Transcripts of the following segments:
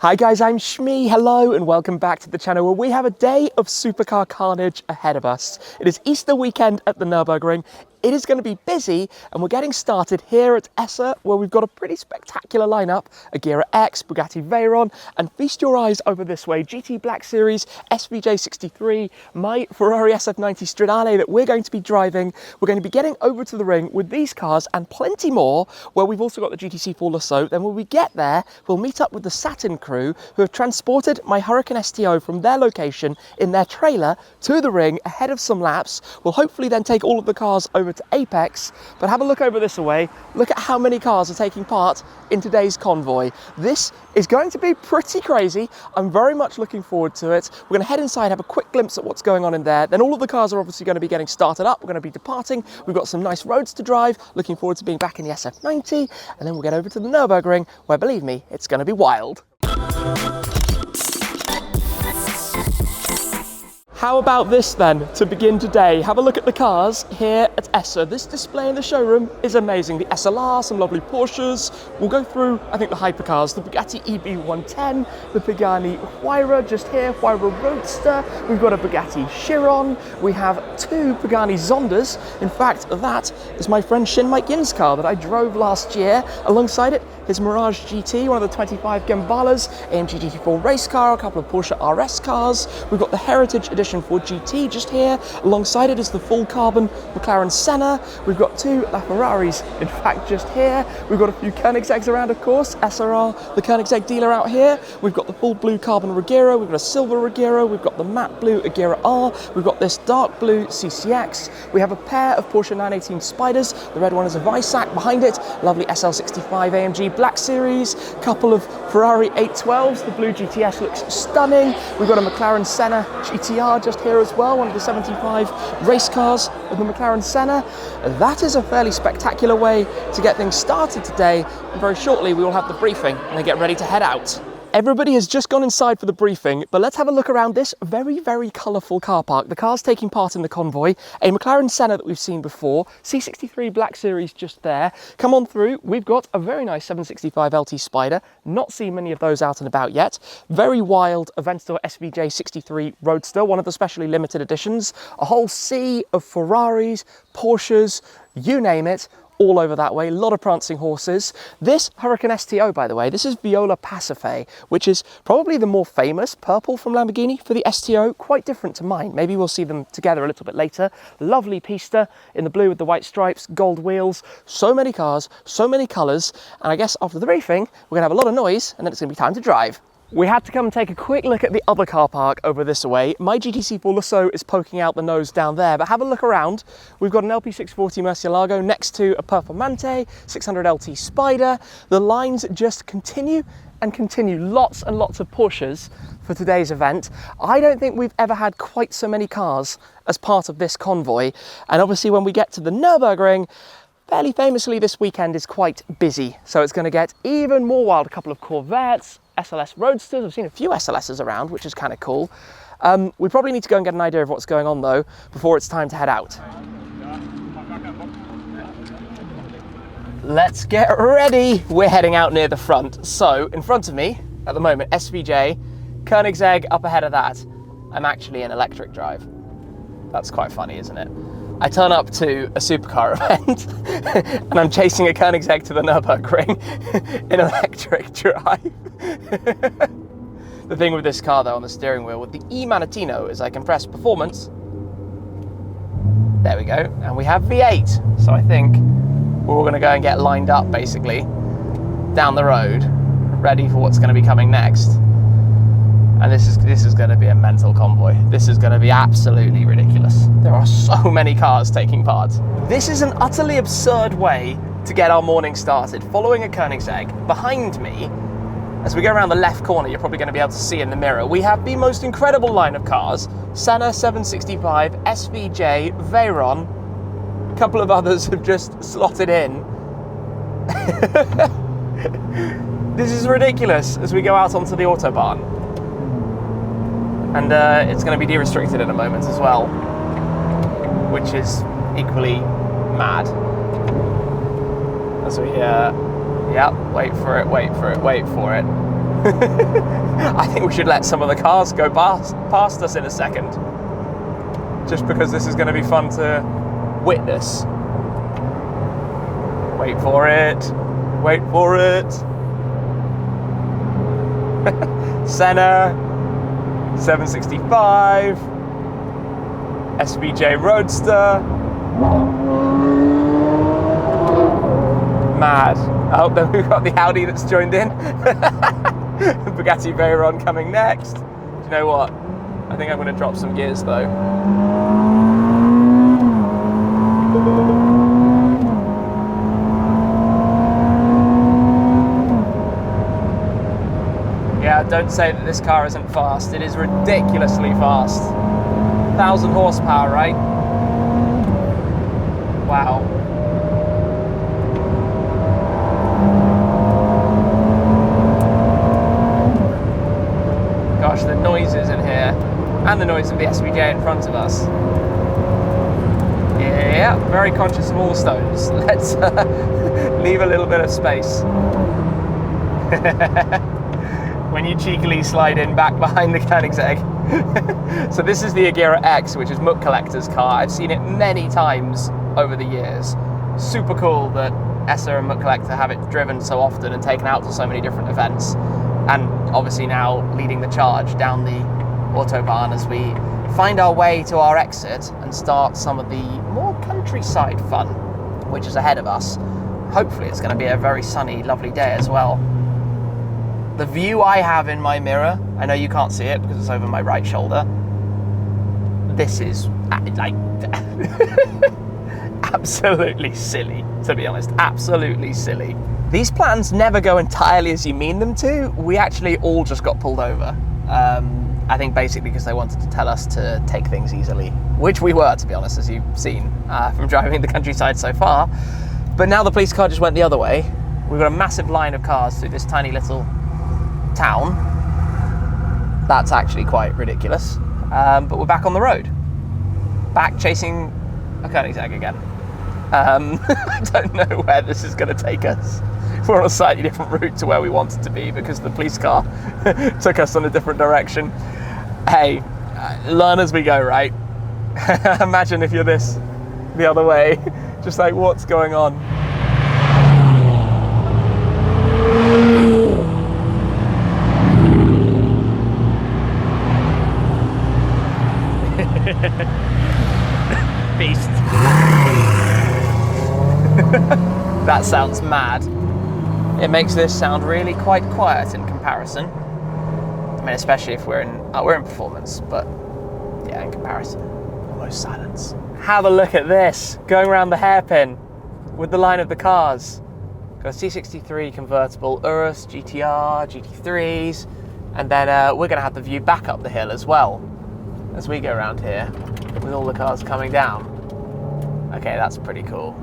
Hi guys, I'm Shmee, hello and welcome back to the channel where we have a day of supercar carnage ahead of us. It is Easter weekend at the Nurburgring. It is going to be busy and we're getting started here at Esser where we've got a pretty spectacular lineup. Agera X, Bugatti Veyron, and feast your eyes over this way, GT Black Series, SV63, my Ferrari SF90 Stradale that we're going to be driving. We're going to be getting over to the ring with these cars and plenty more, where we've also got the GTC4 Lasso. Then when we get there, we'll meet up with the Saturn crew who have transported my Huracan STO from their location in their trailer to the ring ahead of some laps. We'll hopefully then take all of the cars over to Apex, but have a look over this way. Look at how many cars are taking part in today's convoy. This is going to be pretty crazy. I'm very much looking forward to it. We're going to head inside, have a quick glimpse at what's going on in there. Then all of the cars are obviously going to be getting started up. We're going to be departing. We've got some nice roads to drive. Looking forward to being back in the SF90, and then we'll get over to the Nürburgring, where, believe me, it's going to be wild. How about this then, to begin today? Have a look at the cars here at Esser. This display in the showroom is amazing. The SLR, some lovely Porsches. We'll go through, I think, the hypercars, the Bugatti EB110, the Pagani Huayra just here, Huayra Roadster. We've got a Bugatti Chiron. We have two Pagani Zondas. In fact, that is my friend Shin Mike Yin's car that I drove last year. Alongside it, his Mirage GT, one of the 25 Gambalas, AMG GT4 race car, a couple of Porsche RS cars. We've got the Heritage Edition for GT just here. Alongside it is the full carbon McLaren Senna. We've got two Ferraris, in fact, just here. We've got a few Koenigsegg's around, of course. SRR, the Koenigsegg dealer out here. We've got the full blue carbon Agera. We've got a silver Agera. We've got the matte blue Agera R. We've got this dark blue CCX. We have a pair of Porsche 918 Spiders. The red one is a Weissach behind it. Lovely SL65 AMG Black Series. Couple of Ferrari 812s. The blue GTS looks stunning. We've got a McLaren Senna GTR just here as well, one of the 75 race cars of the McLaren Senna. That is a fairly spectacular way to get things started today. And very shortly we will have the briefing and then get ready to head out. Everybody has just gone inside for the briefing, but let's have a look around this very, very colourful car park. The cars taking part in the convoy, a McLaren Senna that we've seen before, C63 Black Series just there. Come on through, we've got a very nice 765 LT Spider, not seen many of those out and about yet. Very wild Aventador SVJ63 Roadster, one of the specially limited editions. A whole sea of Ferraris, Porsches, you name it, all over that way, a lot of prancing horses. This Huracan STO, by the way, this is Viola Pacife, which is probably the more famous purple from Lamborghini for the STO, quite different to mine. Maybe we'll see them together a little bit later. Lovely pista in the blue with the white stripes, gold wheels, so many cars, so many colours, and I guess after the briefing, we're gonna have a lot of noise and then it's gonna be time to drive. We had to come and take a quick look at the other car park over this way. My GTC4 Lasso is poking out the nose down there, but have a look around. We've got an LP640 Murcielago next to a Performante, 600 LT Spider. The lines just continue and continue. Lots and lots of Porsches for today's event. I don't think we've ever had quite so many cars as part of this convoy. And obviously when we get to the Nürburgring, fairly famously this weekend is quite busy. So it's going to get even more wild. A couple of Corvettes, SLS Roadsters. I've seen a few SLSs around, which is kind of cool. We probably need to go and get an idea of what's going on though before it's time to head out. Let's get ready. We're heading out near the front. So in front of me at the moment, SVJ, Koenigsegg up ahead of that. I'm actually in electric drive. That's quite funny, isn't it? I turn up to a supercar event and I'm chasing a Koenigsegg to the Nürburgring in electric drive. The thing with this car though on the steering wheel with the E-Manatino is I can press performance. There we go. And we have V8. So I think we're all gonna go and get lined up basically down the road, ready for what's gonna be coming next. And this is going to be a mental convoy. This is going to be absolutely ridiculous. There are so many cars taking part. This is an utterly absurd way to get our morning started. Following a Koenigsegg, behind me, as we go around the left corner, you're probably going to be able to see in the mirror, we have the most incredible line of cars. Senna 765, SVJ, Veyron. A couple of others have just slotted in. This is ridiculous as we go out onto the Autobahn. And it's going to be de-restricted in a moment as well, which is equally mad. As we, yeah, wait for it, wait for it, wait for it. I think we should let some of the cars go past us in a second, just because this is going to be fun to witness. Wait for it. Wait for it. Senna, 765, SVJ Roadster. Mad. Oh, then we've got the Audi that's joined in. Bugatti Veyron coming next. Do you know what? I think I'm going to drop some gears though. Yeah, don't say that this car isn't fast. It is ridiculously fast. 1,000 horsepower, right? Wow. Gosh, the noises in here, and the noise of the SVJ in front of us. Yeah, very conscious of all the stones. Let's leave a little bit of space. When you cheekily slide in back behind the Koenigsegg. So this is the Agera X, which is Muck Collector's car. I've seen it many times over the years. Super cool that Esser and Muck Collector have it driven so often and taken out to so many different events. And obviously now leading the charge down the Autobahn as we find our way to our exit and start some of the more countryside fun, which is ahead of us. Hopefully it's going to be a very sunny, lovely day as well. The view I have in my mirror, I know you can't see it because it's over my right shoulder. This is like absolutely silly, to be honest. Absolutely silly. These plans never go entirely as you mean them to. We actually all just got pulled over. I think basically because they wanted to tell us to take things easily, which we were, to be honest, as you've seen from driving the countryside so far. But now the police car just went the other way. We've got a massive line of cars through this tiny little town. That's actually quite ridiculous. But we're back on the road. Back chasing a Koenigsegg again. I don't know where this is going to take us. We're on a slightly different route to where we wanted to be because the police car took us on a different direction. Hey, learn as we go, right? Imagine if you're the other way, just like, what's going on? Beast. That sounds mad. It makes this sound really quite quiet in comparison. I mean, especially if we're in performance, but yeah, in comparison, almost silence. Have a look at this, going around the hairpin with the line of the cars. Got a C63 convertible, Urus, GTR, GT3s, and then we're going to have the view back up the hill as well as we go around here with all the cars coming down. Okay, that's pretty cool.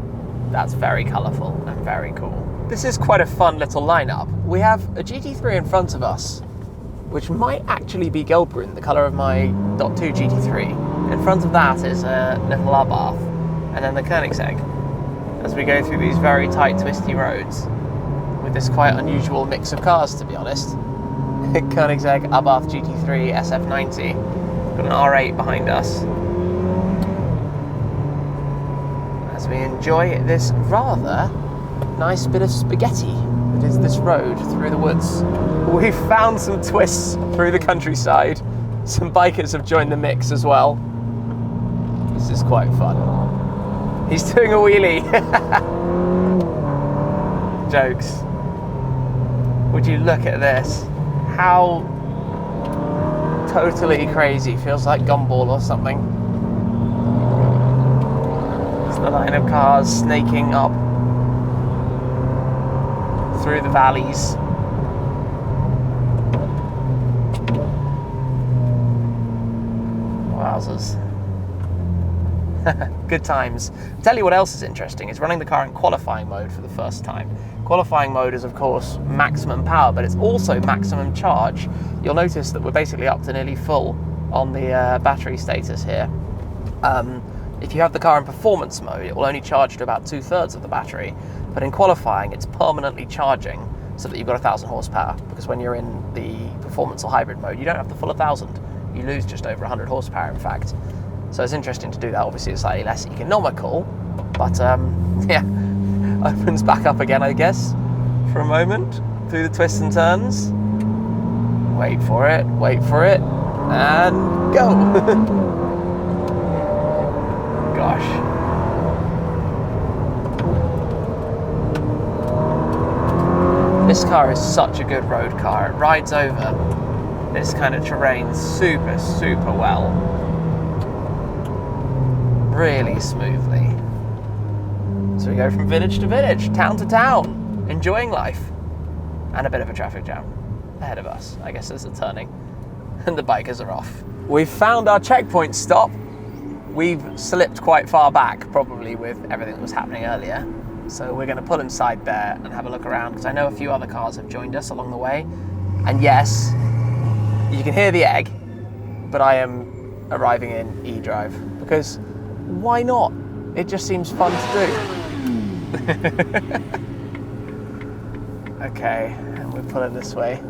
That's very colourful and very cool. This is quite a fun little lineup. We have a GT3 in front of us, which might actually be Gelbrunn, the colour of my .2 GT3. In front of that is a little Abarth, and then the Koenigsegg, as we go through these very tight, twisty roads, with this quite unusual mix of cars, to be honest. Koenigsegg, Abarth GT3, SF90, got an R8 behind us. As we enjoy this rather nice bit of spaghetti that is this road through the woods. We've found some twists through the countryside. Some bikers have joined the mix as well. This is quite fun. He's doing a wheelie. Jokes. Would you look at this? How totally crazy. Feels like Gumball or something. It's the line of cars snaking up through the valleys. Wowzers. Good times. I'll tell you what else is interesting, is running the car in qualifying mode for the first time. Qualifying mode is of course maximum power, but it's also maximum charge. You'll notice that we're basically up to nearly full on the battery status here. If you have the car in performance mode, it will only charge to about 2/3 of the battery, but in qualifying it's permanently charging, so that you've got 1,000 horsepower, because when you're in the performance or hybrid mode, you don't have the full 1,000. You lose just over 100 horsepower, in fact. So it's interesting to do that. Obviously, it's slightly less economical, but yeah, opens back up again, I guess, for a moment, through the twists and turns. Wait for it, and go! Gosh. This car is such a good road car. It rides over this kind of terrain super, super well. Really smoothly. So we go from village to village, town to town, enjoying life. And a bit of a traffic jam ahead of us. I guess there's a turning and the bikers are off. We've found our checkpoint stop. We've slipped quite far back, probably with everything that was happening earlier. So we're going to pull inside there and have a look around, because I know a few other cars have joined us along the way. And yes, you can hear the egg, but I am arriving in E-Drive, because why not? It just seems fun to do. Okay, and we're pulling this way.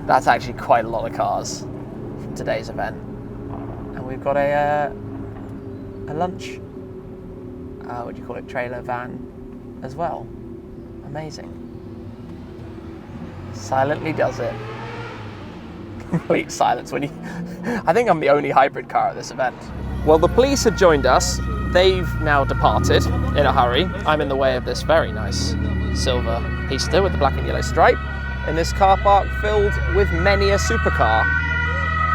That's actually quite a lot of cars from today's event. And we've got a lunch, what do you call it, trailer van as well. Amazing. Silently does it. Complete silence when you... I think I'm the only hybrid car at this event. Well, the police have joined us. They've now departed in a hurry. I'm in the way of this very nice silver Pista with the black and yellow stripe in this car park filled with many a supercar.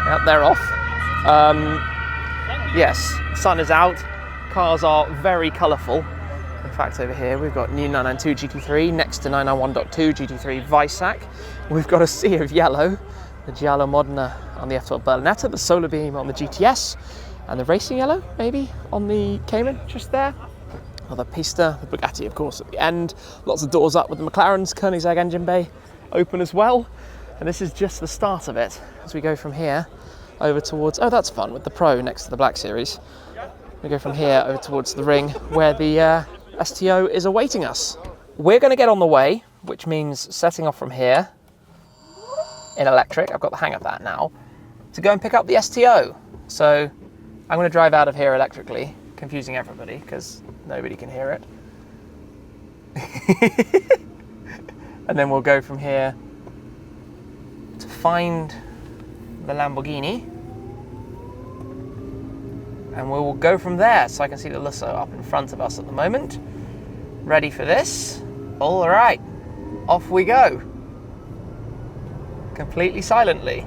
Yep, they're off. Yes, sun is out. Cars are very colourful. In fact, over here we've got new 992 GT3 next to 991.2 GT3 Weissach. We've got a sea of yellow, the Giallo Modena on the F12 Berlinetta, the Solar Beam on the GTS, and the racing yellow, maybe, on the Cayman, just there. Oh, the Pista, the Bugatti, of course, at the end. Lots of doors up with the McLaren's Koenigsegg engine bay open as well. And this is just the start of it. As we go from here over towards, oh, that's fun, with the Pro next to the Black Series. We go from here over towards the Ring, where the STO is awaiting us. We're going to get on the way, which means setting off from here in electric. I've got the hang of that now, to go and pick up the STO. So I'm going to drive out of here electrically, confusing everybody because nobody can hear it. And then we'll go from here to find the Lamborghini. And we will go from there. So I can see the Lusso up in front of us at the moment. Ready for this? All right, off we go. Completely silently.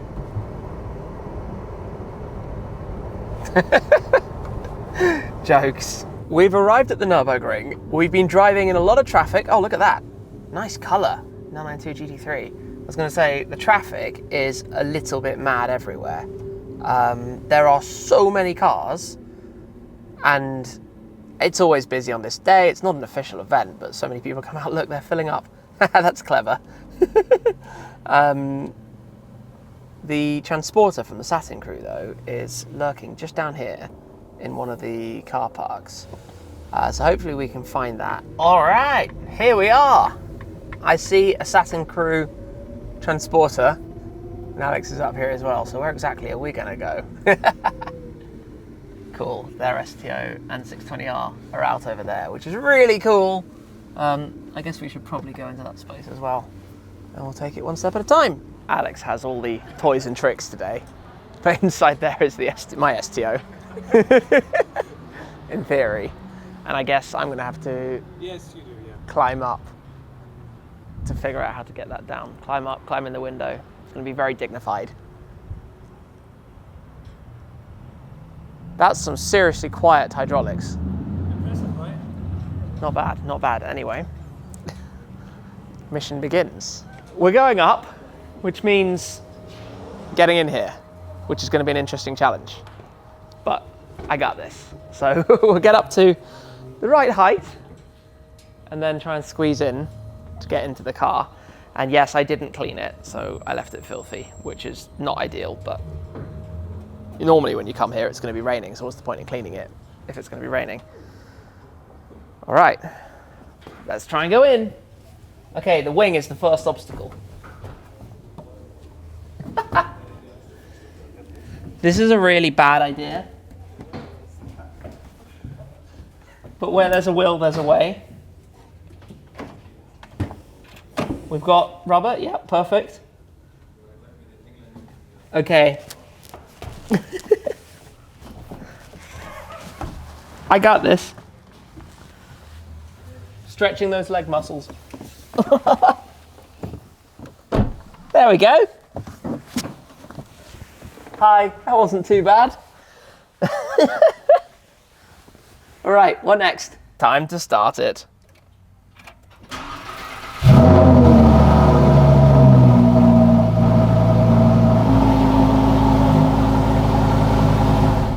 Jokes. We've arrived at the Nurburgring. We've been driving in a lot of traffic. Oh, look at that. Nice colour. 992 GT3. I was going to say, the traffic is a little bit mad everywhere. There are so many cars, and it's always busy on this day. It's not an official event, but so many people come out. Look, they're filling up. That's clever. The transporter from the Satin crew, though, is lurking just down here in one of the car parks. So hopefully we can find that. All right, here we are. I see a Satin crew transporter, and Alex is up here as well. So where exactly are we going to go? Cool, their STO and 620R are out over there, which is really cool. I guess we should probably go into that space as well, and we'll take it one step at a time. Alex has all the toys and tricks today, but inside there is my STO, in theory. And I guess I'm going to have to climb up to figure out how to get that down. Climb up, climb in the window. It's going to be very dignified. That's some seriously quiet hydraulics. Impressive, right? Not bad. Anyway, mission begins. We're going up, which means getting in here, which is going to be an interesting challenge. But I got this. So we'll get up to the right height and then try and squeeze in to get into the car. And yes, I didn't clean it, so I left it filthy, which is not ideal, but normally when you come here, it's going to be raining, so what's the point in cleaning it if it's going to be raining? All right, Let's try and go in. Okay, the wing is the first obstacle. This is a really bad idea. But where there's a will, there's a way. We've got rubber, yeah, perfect. Okay. I got this. Stretching those leg muscles. There we go. Hi, that wasn't too bad. All right, what next? Time to start it.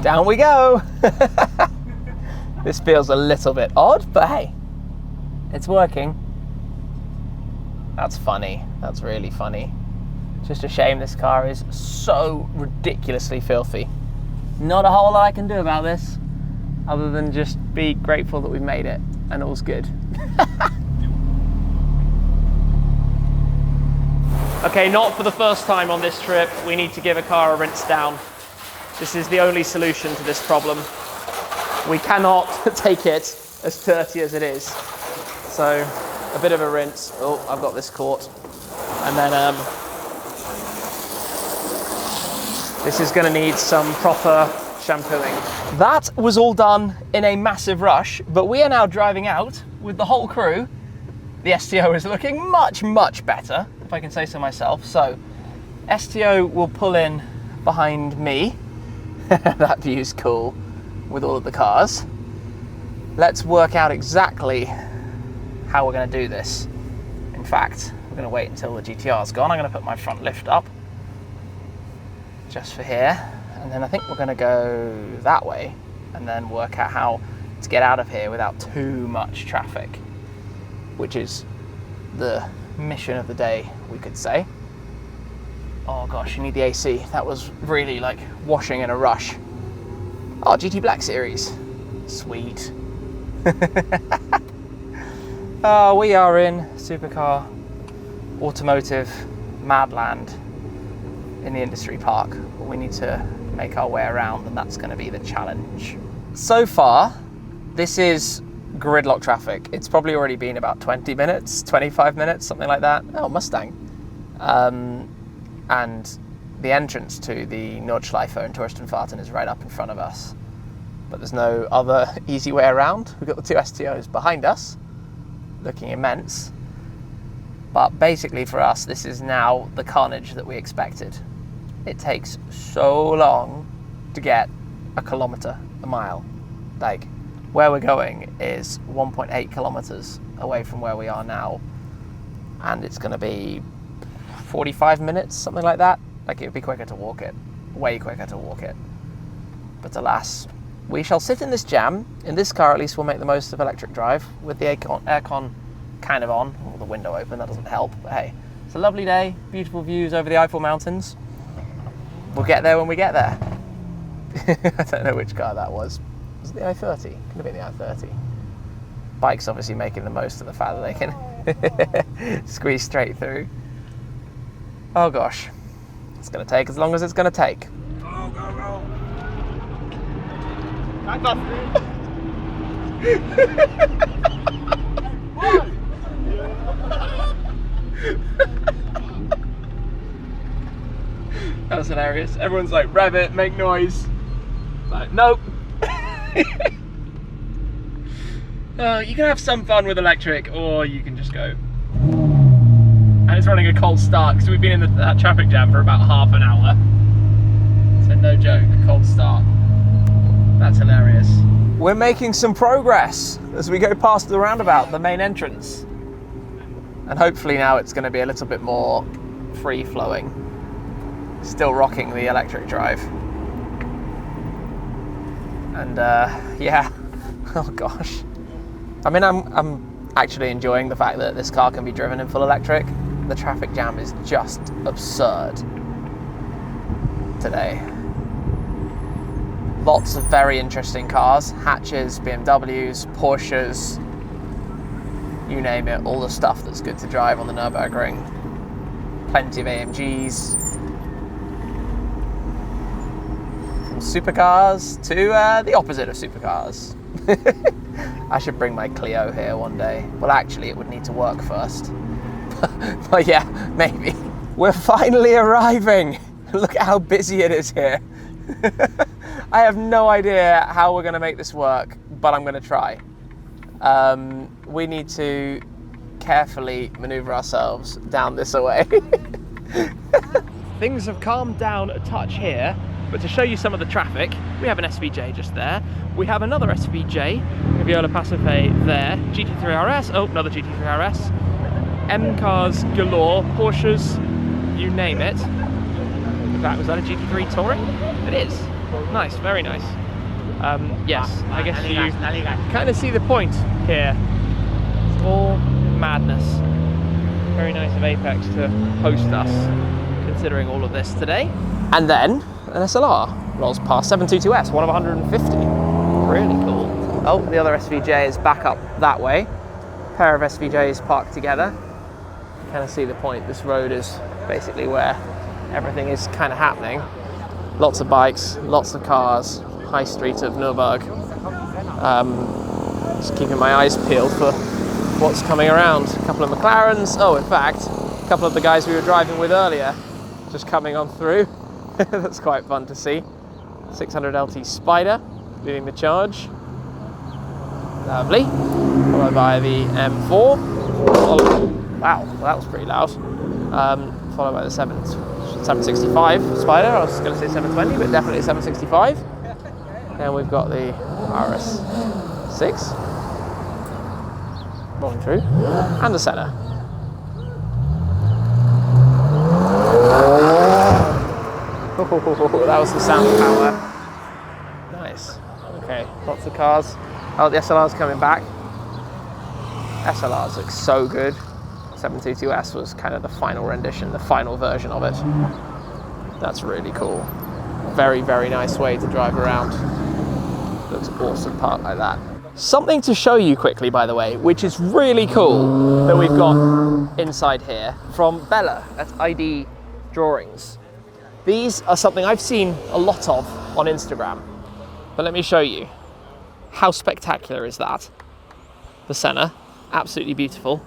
Down we go. This feels a little bit odd, but hey, it's working. That's funny. That's really funny. Just a shame this car is so ridiculously filthy. Not a whole lot I can do about this, other than just be grateful that we made it and all's good. Okay, not for the first time on this trip, we need to give a car a rinse down. This is the only solution to this problem. We cannot take it as dirty as it is. So a bit of a rinse. Oh, I've got this caught. And then this is going to need some proper shampooing. That was all done in a massive rush, but we are now driving out with the whole crew. The STO is looking much, much better, if I can say so myself. So STO will pull in behind me. That view's cool with all of the cars. Let's work out exactly how we're going to do this. In fact, we're going to wait until the GTR's gone. I'm going to put my front lift up just for here, and then I think we're going to go that way and then work out how to get out of here without too much traffic, which is the mission of the day, we could say. Oh gosh, you need the AC. That was really like washing in a rush. Oh, GT Black Series. Sweet. Oh, we are in Supercar Automotive Madland in the industry park. We need to make our way around, and that's going to be the challenge. So far, this is gridlock traffic. It's probably already been about 20 minutes, 25 minutes, something like that. Oh, Mustang. And the entrance to the Nordschleife and Touristenfahrten is right up in front of us. But there's no other easy way around. We've got the two STOs behind us, looking immense. But basically for us, this is now the carnage that we expected. It takes so long to get a kilometre a mile. Like, where we're going is 1.8 kilometres away from where we are now. And it's going to be 45 minutes, something like that. Like, it would be quicker to walk it, way quicker to walk it. But alas, we shall sit in this jam. In this car, at least, we'll make the most of electric drive with the aircon kind of on, or the window open. That doesn't help, but hey, it's a lovely day, beautiful views over the Eiffel Mountains. We'll get there when we get there. I don't know which car that was. Was it the i30? Could have been the i30. Bike's obviously making the most of the fact that they can squeeze straight through. Oh gosh, it's going to take as long as it's going to take. Go, go, go. That was hilarious. Everyone's like, rev it, make noise. Like, nope. You can have some fun with electric, or you can just go. And it's running a cold start because we've been in that traffic jam for about half an hour. So no joke, cold start. That's hilarious. We're making some progress as we go past the roundabout, the main entrance. And hopefully now it's going to be a little bit more free-flowing. Still rocking the electric drive. And yeah, oh gosh. I mean, I'm actually enjoying the fact that this car can be driven in full electric. The traffic jam is just absurd today. Lots of very interesting cars, hatches, BMWs, Porsches, you name it, all the stuff that's good to drive on the Nürburgring. Plenty of AMGs. From supercars to the opposite of supercars. I should bring my Clio here one day. Well, actually, it would need to work first. But yeah, maybe. We're finally arriving. Look at how busy it is here. I have no idea how we're going to make this work, but I'm going to try. We need to carefully maneuver ourselves down this way. Things have calmed down a touch here, but to show you some of the traffic, we have an SVJ just there. We have another SVJ, Viola Pacife there, GT3 RS, oh, another GT3 RS, M cars galore, Porsches, you name it. In fact, was that a GT3 Touring? It is. Nice, very nice. Yes, I guess you kind of see the point here. It's all madness. Very nice of Apex to host us, considering all of this today. And then an SLR rolls past, 722S, one of 150. Really cool. Oh, the other SVJ is back up that way. Pair of SVJs parked together. Kind of see the point. This road is basically where everything is kind of happening. Lots of bikes, lots of cars, high street of Nürburg. Just keeping my eyes peeled for what's coming around. A couple of McLarens. Oh, in fact, a couple of the guys we were driving with earlier just coming on through. That's quite fun to see. 600 LT Spider leading the charge. Lovely. Followed by the M4. Wow, well, that was pretty loud. Followed by the 765 Spider. I was going to say 720, but definitely 765. And we've got the RS6 rolling through, and the Senna. That was the sound of power. Nice. Okay, lots of cars. Oh, the SLR's coming back. SLRs look so good. 722S was kind of the final rendition, the final version of it. That's really cool. Very, very nice way to drive around. Looks awesome parked like that. Something to show you quickly, by the way, which is really cool that we've got inside here from Bella at ID Drawings. These are something I've seen a lot of on Instagram, but let me show you. How spectacular is that? The Senna, absolutely beautiful.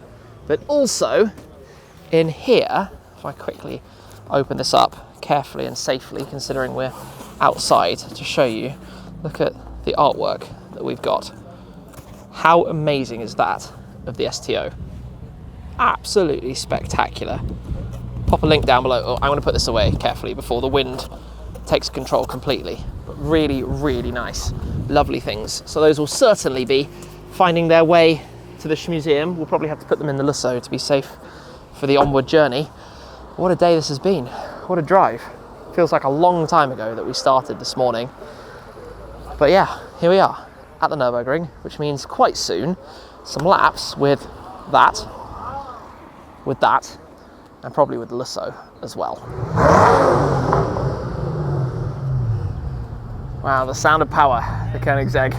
But also in here, if I quickly open this up carefully and safely, considering we're outside, to show you, look at the artwork that we've got. How amazing is that of the STO? Absolutely spectacular. Pop a link down below. Oh, I want to put this away carefully before the wind takes control completely. But really, really nice, lovely things. So those will certainly be finding their way to the Museum. We'll probably have to put them in the Lusso to be safe for the onward journey. What a day this has been. What a drive. Feels like a long time ago that we started this morning. But yeah, here we are at the Nürburgring, which means quite soon some laps with that, and probably with the Lusso as well. Wow, the sound of power, the Koenigsegg.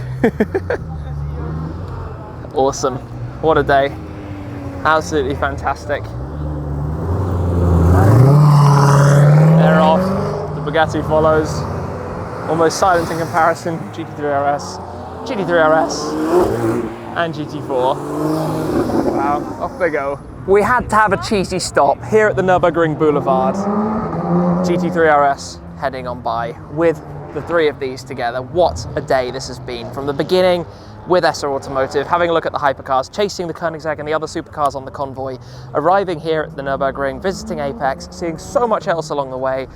Awesome. What a day. Absolutely fantastic. They're off. The Bugatti follows. Almost silent in comparison. GT3 RS, GT3 RS, and GT4. Wow, off they go. We had to have a cheesy stop here at the Nürburgring Boulevard. GT3 RS heading on by with the three of these together. What a day this has been. From the beginning with Esser Automotive, having a look at the hypercars, chasing the Koenigsegg and the other supercars on the convoy, arriving here at the Nürburgring, visiting Apex, seeing so much else along the way.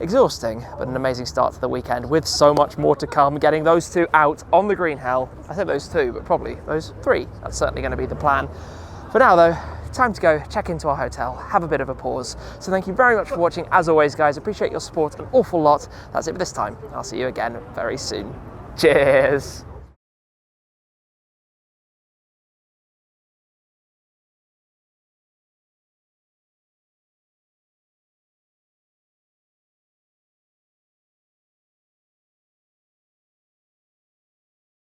Exhausting, but an amazing start to the weekend with so much more to come. Getting those two out on the green hell. I said those two, but probably those three. That's certainly going to be the plan. For now though, time to go check into our hotel, have a bit of a pause. So thank you very much for watching. As always, guys, appreciate your support an awful lot. That's it for this time. I'll see you again very soon. Cheers.